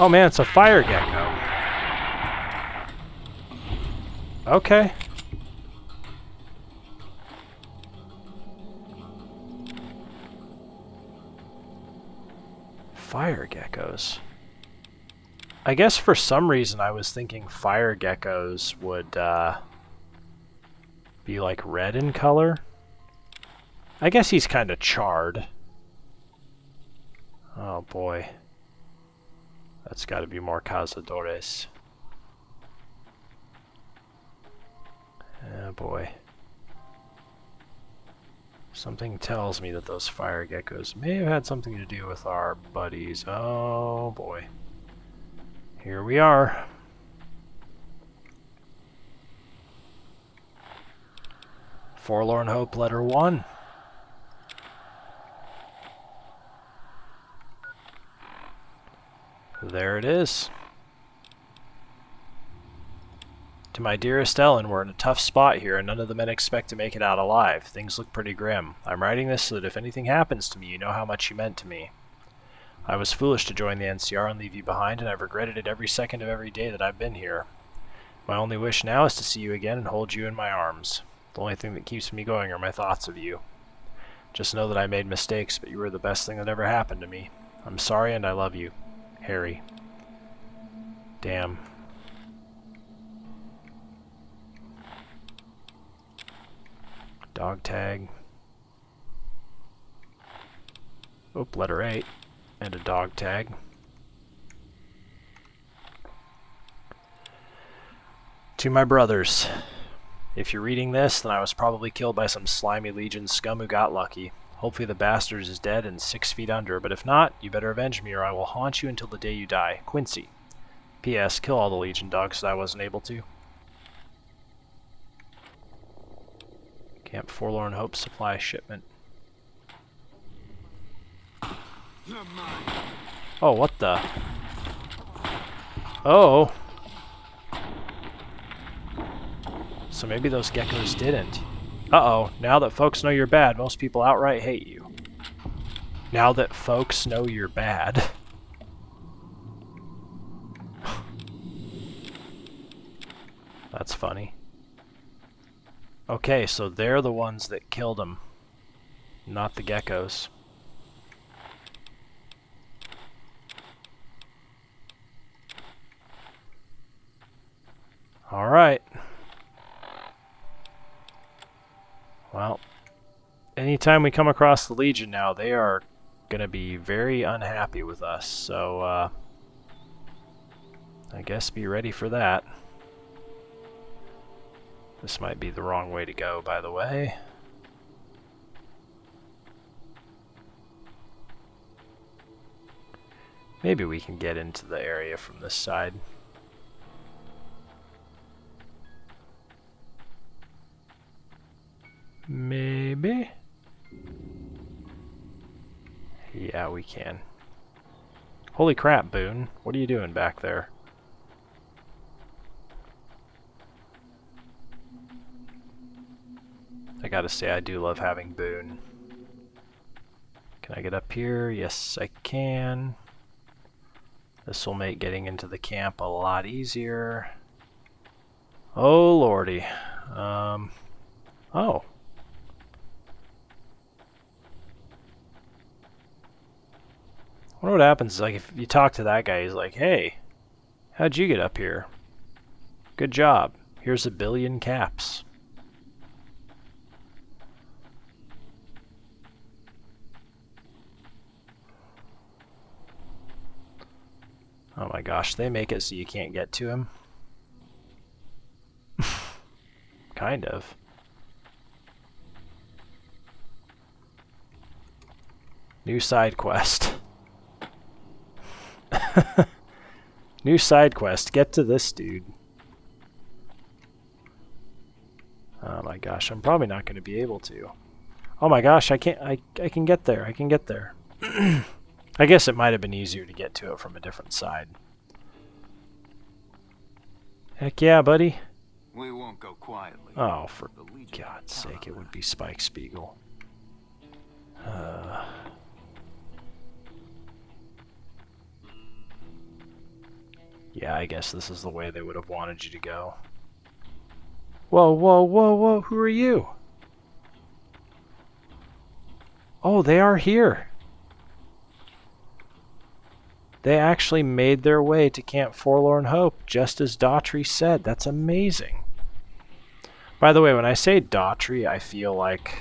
Oh man, it's a fire gecko. Okay. Fire geckos. I guess for some reason I was thinking fire geckos would be like red in color. I guess he's kind of charred. Oh boy. That's got to be more cazadores. Oh boy. Something tells me that those fire geckos may have had something to do with our buddies. Oh boy. Here we are. Forlorn Hope, letter 1. There it is. To my dearest Ellen, we're in a tough spot here, and none of the men expect to make it out alive. Things look pretty grim. I'm writing this so that if anything happens to me, you know how much you meant to me. I was foolish to join the NCR and leave you behind, and I've regretted it every second of every day that I've been here. My only wish now is to see you again and hold you in my arms. The only thing that keeps me going are my thoughts of you. Just know that I made mistakes, but you were the best thing that ever happened to me. I'm sorry and I love you. Harry. Damn. Dog tag. Oop, letter 8. And a dog tag. To my brothers. If you're reading this, then I was probably killed by some slimy Legion scum who got lucky. Hopefully the bastard is dead and 6 feet under, but if not, you better avenge me or I will haunt you until the day you die. Quincy. P.S. Kill all the Legion dogs, so I wasn't able to. Camp Forlorn Hope supply shipment. Oh, what the? Oh. So maybe those geckos didn't. Uh-oh. Now that folks know you're bad, most people outright hate you. Now that folks know you're bad. That's funny. Okay, so they're the ones that killed him, not the geckos. Alright. Well, anytime we come across the Legion now, they are going to be very unhappy with us, so I guess be ready for that. This might be the wrong way to go, by the way. Maybe we can get into the area from this side. Maybe? Yeah, we can. Holy crap, Boone. What are you doing back there? I gotta say, I do love having Boone. Can I get up here? Yes, I can. This will make getting into the camp a lot easier. Oh, lordy. Oh. I wonder what happens, like, if you talk to that guy, he's like, hey, how'd you get up here? Good job. Here's 1 billion caps. Oh my gosh, they make it so you can't get to him? Kind of. New side quest. New side quest. Get to this dude. Oh my gosh, I'm probably not going to be able to. Oh my gosh, I can get there. I can get there. I guess it might have been easier to get to it from a different side. Heck yeah, buddy. We won't go quietly. Oh, for God's sake, it would be Spike Spiegel. Yeah, I guess this is the way they would have wanted you to go. Whoa, whoa, whoa, whoa, who are you? Oh, they are here. They actually made their way to Camp Forlorn Hope, just as Dhatri said. That's amazing. By the way, when I say Dhatri, I feel like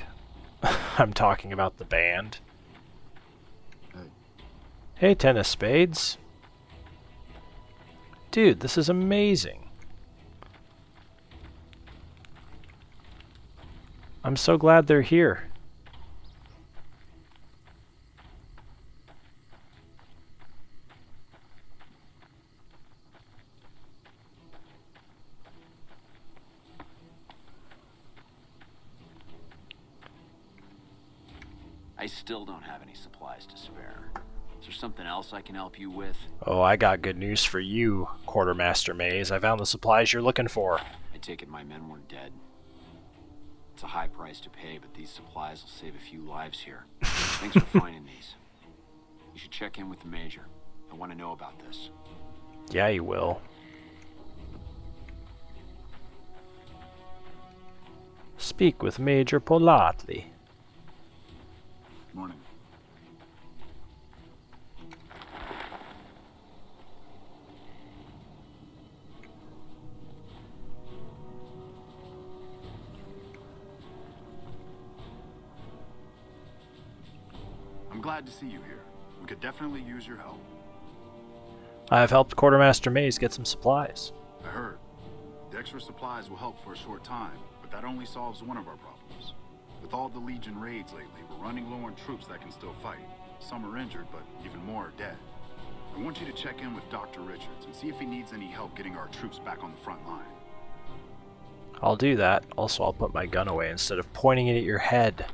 I'm talking about the band. Hey, Ten of Spades. Dude, this is amazing. I'm so glad they're here. I still don't have any supplies to spare. Is there something else I can help you with? Oh, I got good news for you, Quartermaster Maze. I found the supplies you're looking for. I take it my men weren't dead. It's a high price to pay, but these supplies will save a few lives here. Thanks for finding these. You should check in with the Major. I want to know about this. Yeah, you will. Speak with Major politely. Morning. I'm glad to see you here. We could definitely use your help. I have helped Quartermaster Maze get some supplies. I heard. The extra supplies will help for a short time, but that only solves one of our problems. With all the Legion raids lately, we're running low on troops that can still fight. Some are injured, but even more are dead. I want you to check in with Dr. Richards and see if he needs any help getting our troops back on the front line. I'll do that. Also, I'll put my gun away instead of pointing it at your head.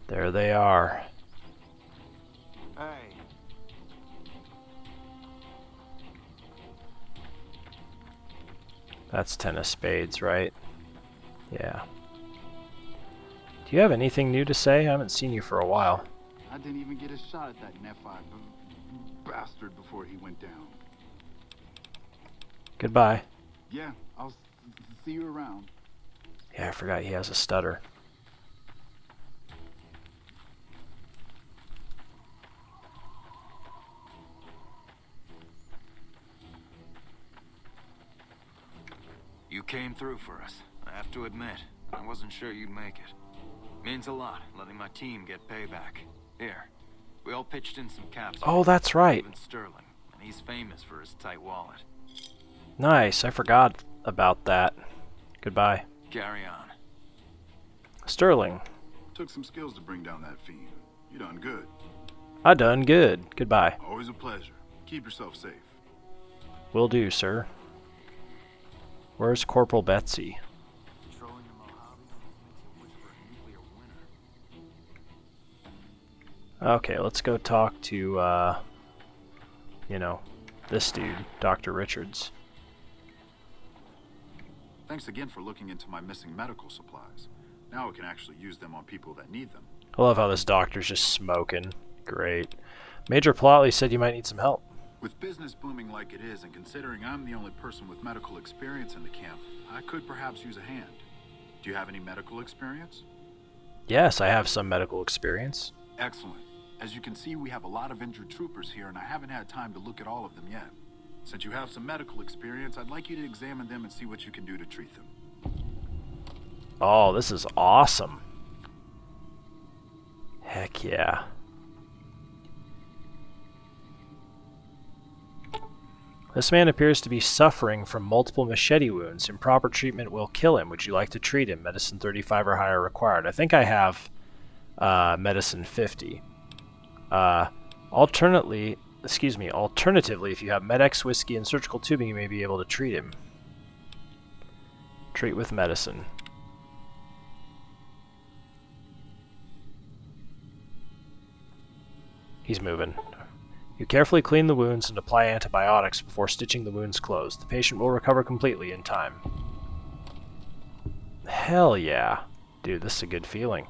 There they are. Hey. That's 10 of spades, right? Yeah. Do you have anything new to say? I haven't seen you for a while. I didn't even get a shot at that Nephi bastard before he went down. Goodbye. Yeah, I'll see you around. Yeah, I forgot he has a stutter. You came through for us. I have to admit, I wasn't sure you'd make it. Means a lot, letting my team get payback. Here, we all pitched in some caps. Oh, that's right. Even Sterling, and he's famous for his tight wallet. Nice, I forgot about that. Goodbye. Carry on. Sterling, Took some skills to bring down that fiend. You done good. I done good. Goodbye. Always a pleasure. Keep yourself safe. Will do, sir. Where's Corporal Betsy? Controlling the Mojave makes me wish for a nuclear winter. Okay, let's go talk to, you know, this dude, Dr. Richards. Thanks again for looking into my missing medical supplies. Now we can actually use them on people that need them. I love how this doctor's just smoking. Great. Major Plotley said you might need some help. With business booming like it is, and considering I'm the only person with medical experience in the camp, I could perhaps use a hand. Do you have any medical experience? Yes, I have some medical experience. Excellent. As you can see, we have a lot of injured troopers here, and I haven't had time to look at all of them yet. Since you have some medical experience, I'd like you to examine them and see what you can do to treat them. Oh, this is awesome. Heck yeah. This man appears to be suffering from multiple machete wounds. Improper treatment will kill him. Would you like to treat him? Medicine 35 or higher required. I think I have medicine 50. Alternatively, if you have Med-X whiskey and surgical tubing, you may be able to treat him. Treat with medicine. He's moving. You carefully clean the wounds and apply antibiotics before stitching the wounds closed. The patient will recover completely in time. Hell yeah. Dude, this is a good feeling.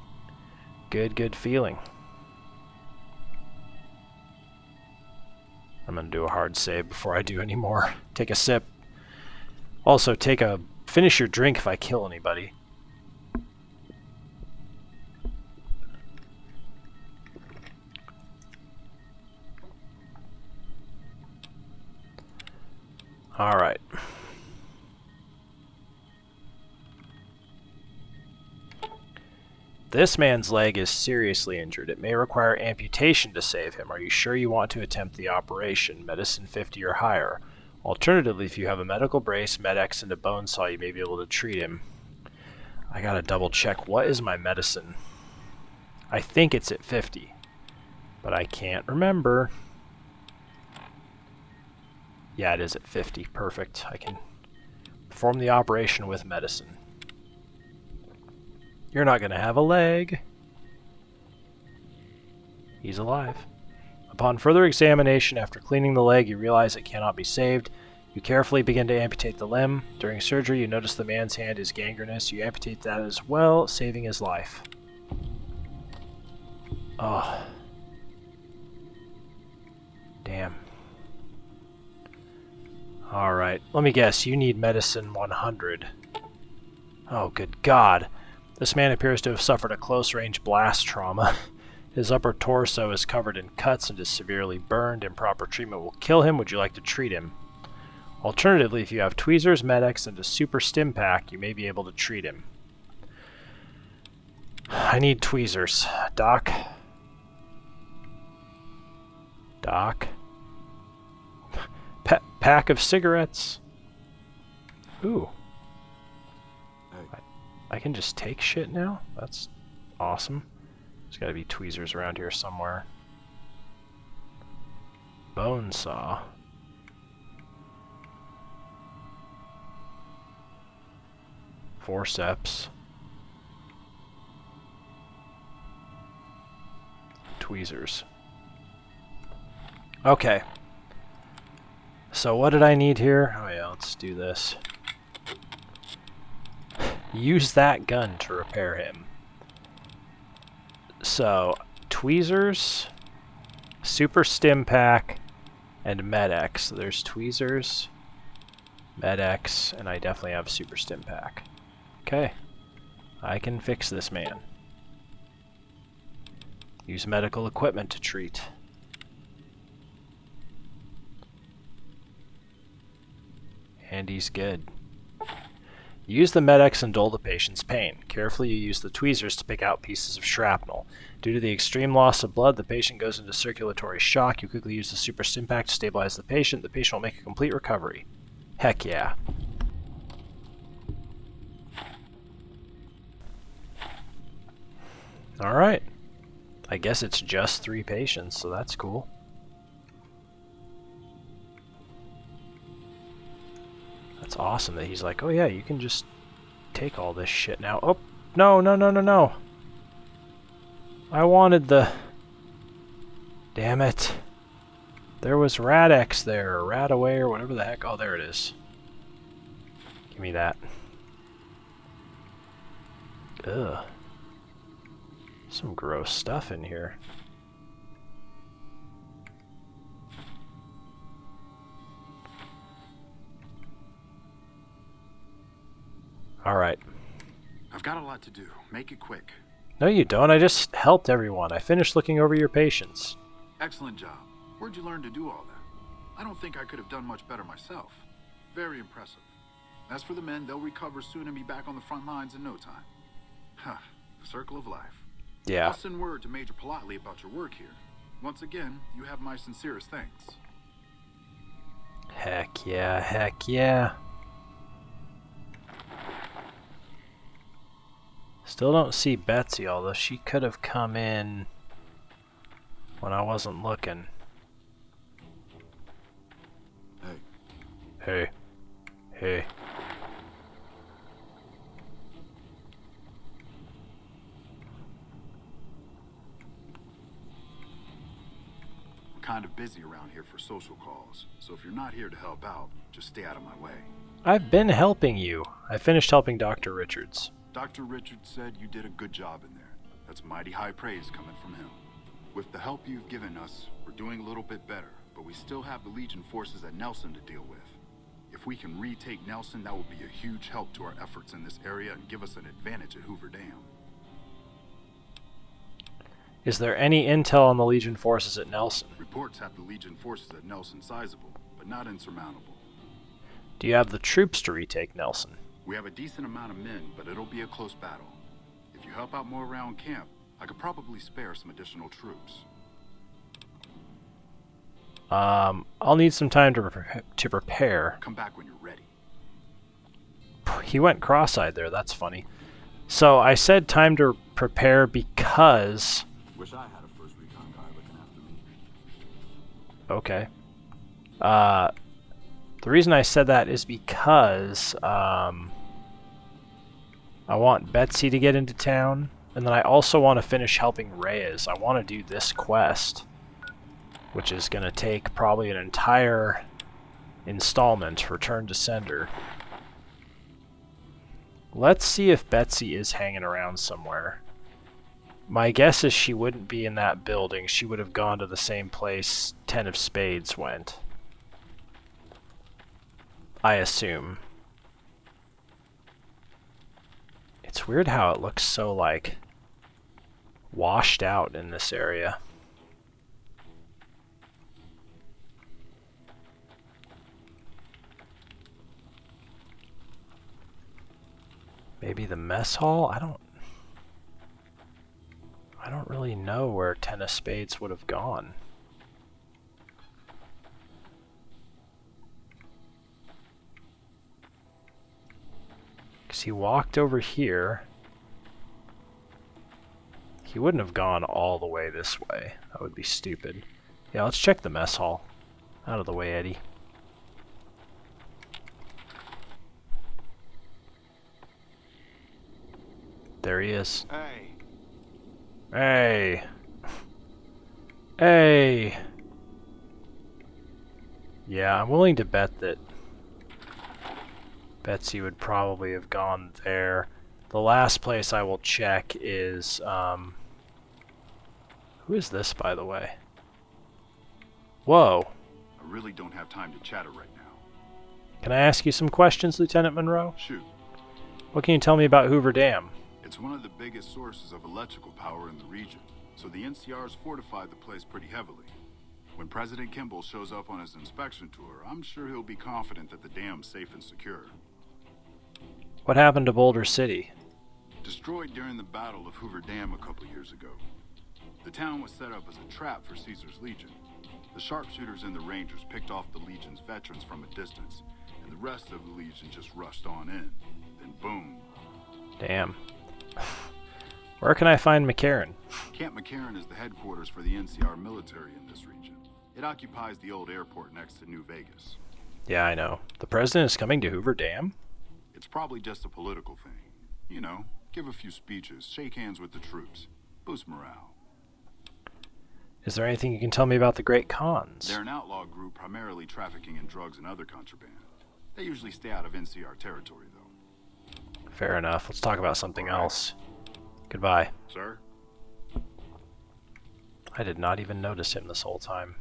Good feeling. I'm gonna do a hard save before I do any more. Take a sip. Also, finish your drink if I kill anybody. Alright. This man's leg is seriously injured. It may require amputation to save him. Are you sure you want to attempt the operation? Medicine 50 or higher. Alternatively, if you have a medical brace, Med-X, and a bone saw, you may be able to treat him. I gotta double check. What is my medicine? I think it's at 50, but I can't remember. Yeah, it is at 50. Perfect. I can perform the operation with medicine. You're not going to have a leg. He's alive. Upon further examination, after cleaning the leg, you realize it cannot be saved. You carefully begin to amputate the limb. During surgery, you notice the man's hand is gangrenous. You amputate that as well, saving his life. Oh. Damn. Alright, let me guess, you need medicine 100. Oh, good God. This man appears to have suffered a close-range blast trauma. His upper torso is covered in cuts and is severely burned. Improper treatment will kill him. Would you like to treat him? Alternatively, if you have tweezers, Med-X, and a super stim pack, you may be able to treat him. I need tweezers. Doc? Doc? Pack of cigarettes. Ooh. I can just take shit now? That's Awesome. There's got to be tweezers around here somewhere. Bone saw. Forceps. Tweezers. Okay. So what did I need here? Oh yeah, let's do this. Use that gun to repair him. So, tweezers, super stim pack, and med-X. So there's tweezers, med-X, and I definitely have super stim pack. Okay. I can fix this man. Use medical equipment to treat. And he's good. Use the med-X and dull the patient's pain. Carefully you use the tweezers to pick out pieces of shrapnel. Due to the extreme loss of blood, the patient goes into circulatory shock. You quickly use the super stim pack to stabilize the patient. The patient will make a complete recovery. Heck yeah. Alright. I guess it's just 3 patients, so that's cool. That's awesome that he's like, oh yeah, you can just take all this shit now. Oh, no, no, no, no, no. I wanted the... Damn it. There was Rad-X there, or Rad-Away, or whatever the heck. Oh, there it is. Give me that. Ugh. Some gross stuff in here. Alright. I've got a lot to do. Make it quick. No you don't, I just helped everyone. I finished looking over your patients. Excellent job. Where'd you learn to do all that? I don't think I could have done much better myself. Very impressive. As for the men, they'll recover soon and be back on the front lines in no time. Huh. The circle of life. Yeah. I'll send word to Major Politely about your work here. Once again, you have my sincerest thanks. Heck yeah, heck yeah. Still don't see Betsy, although she could have come in when I wasn't looking. Hey. Hey. Hey. We're kind of busy around here for social calls, so if you're not here to help out, just stay out of my way. I've been helping you. I finished helping Dr. Richards. Dr. Richards said you did a good job in there. That's mighty high praise coming from him. With the help you've given us, we're doing a little bit better, but we still have the Legion forces at Nelson to deal with. If we can retake Nelson, that will be a huge help to our efforts in this area and give us an advantage at Hoover Dam. Is there any intel on the Legion forces at Nelson? Reports have the Legion forces at Nelson sizable, but not insurmountable. Do you have the troops to retake Nelson? We have a decent amount of men, but it'll be a close battle. If you help out more around camp, I could probably spare some additional troops. I'll need some time to prepare. Come back when you're ready. He went cross-eyed there, that's funny. So I said time to prepare because... Wish I had a First Recon guy looking after me. Okay. The reason I said that is because I want Betsy to get into town, and then I also want to finish helping Reyes. I want to do this quest, which is going to take probably an entire installment, Return to Sender. Let's see if Betsy is hanging around somewhere. My guess is she wouldn't be in that building. She would have gone to the same place Ten of Spades went. I assume. It's weird how it looks so, like, washed out in this area. Maybe the mess hall? I don't really know where Ten of Spades would have gone. Because he walked over here. He wouldn't have gone all the way this way. That would be stupid. Yeah, let's check the mess hall. Out of the way, Eddie. There he is. Hey. Hey. Hey. Yeah, I'm willing to bet that Betsy would probably have gone there. The last place I will check is, who is this, by the way? Whoa. I really don't have time to chatter right now. Can I ask you some questions, Lieutenant Monroe? Shoot. What can you tell me about Hoover Dam? It's one of the biggest sources of electrical power in the region, so the NCR's fortified the place pretty heavily. When President Kimball shows up on his inspection tour, I'm sure he'll be confident that the dam's safe and secure. What happened to Boulder City? Destroyed during the Battle of Hoover Dam a couple years ago. The town was set up as a trap for Caesar's Legion. The sharpshooters and the Rangers picked off the Legion's veterans from a distance, and the rest of the Legion just rushed on in. Then boom. Damn. Where can I find McCarran? Camp McCarran is the headquarters for the NCR military in this region. It occupies the old airport next to New Vegas. Yeah, I know. The president is coming to Hoover Dam? It's probably just a political thing. You know, give a few speeches, shake hands with the troops, boost morale. Is there anything you can tell me about the Great Khans? They're an outlaw group primarily trafficking in drugs and other contraband. They usually stay out of NCR territory, though. Fair enough. Let's talk about something else. Goodbye. Sir? I did not even notice him this whole time.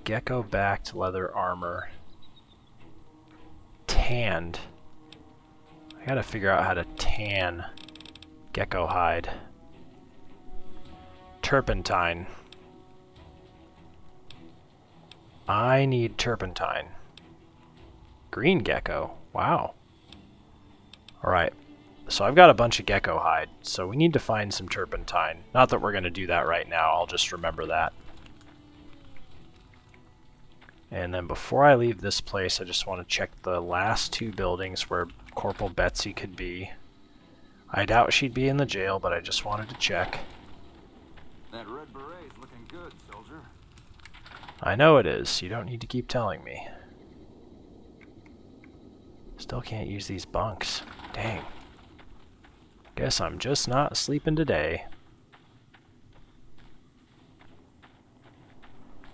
Gecko backed leather armor. Tanned. I gotta figure out how to tan gecko hide. Turpentine. I need turpentine. Green gecko. Wow. Alright. So I've got a bunch of gecko hide, so we need to find some turpentine. Not that we're going to do that right now, I'll just remember that. And then before I leave this place, I just want to check the last two buildings where Corporal Betsy could be. I doubt she'd be in the jail, but I just wanted to check. That red beret's looking good, soldier. I know it is. You don't need to keep telling me. Still can't use these bunks. Dang. Guess I'm just not sleeping today.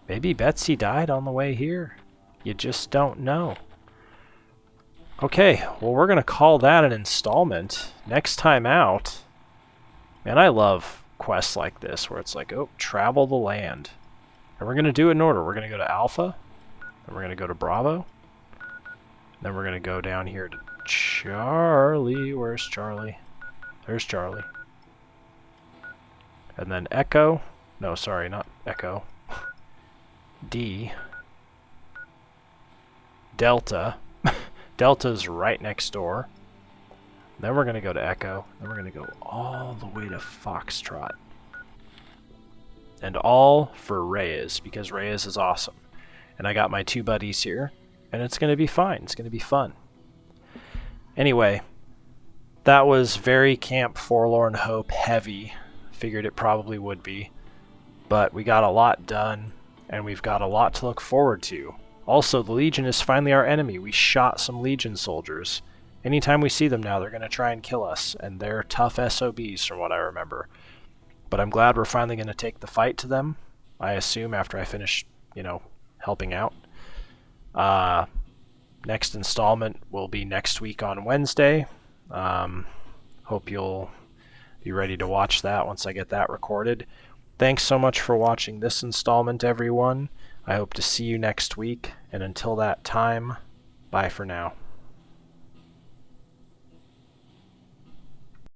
Maybe Betsy died on the way here. You just don't know. Okay, well we're gonna call that an installment. Next time out, man, I love quests like this where it's like, oh, travel the land. And we're gonna do it in order. We're gonna go to Alpha, then we're gonna go to Bravo, then we're gonna go down here to Charlie. Where's Charlie? There's Charlie. And then Echo. No, sorry, not Echo. D. Delta. Delta's right next door. Then we're going to go to Echo. Then we're going to go all the way to Foxtrot. And all for Reyes, because Reyes is awesome. And I got my two buddies here, and it's going to be fine. It's going to be fun. Anyway, that was very Camp Forlorn Hope heavy. Figured it probably would be. But we got a lot done, and we've got a lot to look forward to. Also, the Legion is finally our enemy. We shot some Legion soldiers. Anytime we see them now, they're going to try and kill us, and they're tough SOBs from what I remember. But I'm glad we're finally going to take the fight to them, I assume, after I finish, helping out. Next installment will be next week on Wednesday. Hope you'll be ready to watch that once I get that recorded. Thanks so much for watching this installment, everyone. I hope to see you next week, and until that time, bye for now.